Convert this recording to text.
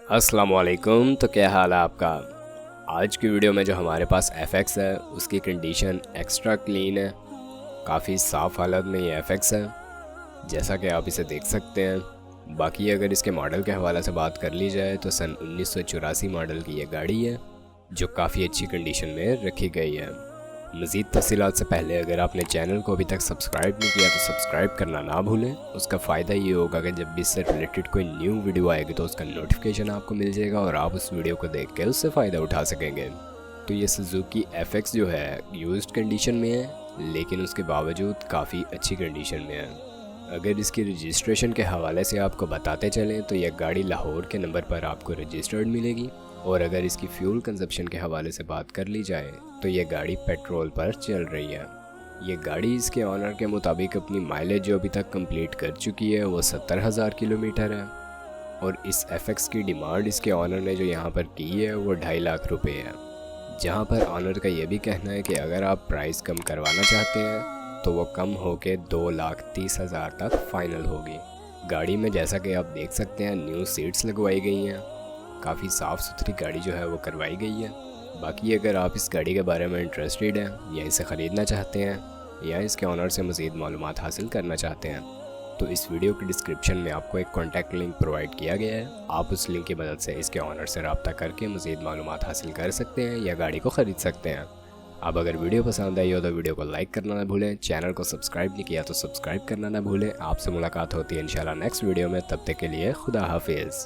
अस्सलामुअलैकुम। तो क्या हाल है आपका। आज की वीडियो में जो हमारे पास FX है उसकी कंडीशन एक्स्ट्रा क्लीन है। काफ़ी साफ़ हालत में ये FX है जैसा कि आप इसे देख सकते हैं। बाकी अगर इसके मॉडल के हवाले से बात कर ली जाए तो सन 1984 मॉडल की ये गाड़ी है जो काफ़ी अच्छी कंडीशन में रखी गई है। मज़ीद तफ़सीलात से पहले अगर आपने चैनल को अभी तक सब्सक्राइब नहीं किया तो सब्सक्राइब करना ना भूलें। उसका फ़ायदा ये होगा कि जब भी इससे रिलेटेड कोई न्यू वीडियो आएगी तो उसका नोटिफिकेशन आपको मिल जाएगा और आप उस वीडियो को देख के उससे फ़ायदा उठा सकेंगे। तो ये सुजुकी FX जो है यूज्ड कंडीशन में है लेकिन उसके बावजूद काफ़ी अच्छी कंडीशन में है। अगर इसकी रजिस्ट्रेशन के हवाले से आपको बताते चलें तो यह गाड़ी लाहौर के नंबर पर आपको रजिस्टर्ड मिलेगी और अगर इसकी फ्यूल कंजप्शन के हवाले से बात कर ली जाए तो ये गाड़ी पेट्रोल पर चल रही है। ये गाड़ी इसके ऑनर के मुताबिक अपनी माइलेज जो अभी तक कंप्लीट कर चुकी है वो 70,000 किलोमीटर है और इस FX की डिमांड इसके ऑनर ने जो यहाँ पर की है वो 2.5 लाख रुपए है। जहाँ पर ऑनर का ये भी कहना है कि अगर आप प्राइस कम करवाना चाहते हैं तो वो कम होके 2,30,000 तक फाइनल होगी। गाड़ी में जैसा कि आप देख सकते हैं न्यू सीट्स लगवाई गई हैं। काफ़ी साफ़ सुथरी गाड़ी जो है वो करवाई गई है। बाकी अगर आप इस गाड़ी के बारे में इंटरेस्टेड हैं या इसे ख़रीदना चाहते हैं या इसके ऑनर से मज़ीद मालूमात हासिल करना चाहते हैं तो इस वीडियो के डिस्क्रिप्शन में आपको एक कॉन्टैक्ट लिंक प्रोवाइड किया गया है। आप उस लिंक की मदद से इसके ऑनर से रब्ता करके मज़ीद मालूमात हासिल कर सकते हैं या गाड़ी को ख़रीद सकते हैं। अब अगर वीडियो पसंद आई हो तो वीडियो को लाइक करना ना भूलें। चैनल को सब्सक्राइब नहीं किया तो सब्सक्राइब करना ना भूलें। आपसे मुलाकात होती है इंशाल्लाह नेक्स्ट वीडियो में। तब तक के लिए खुदा हाफिज़।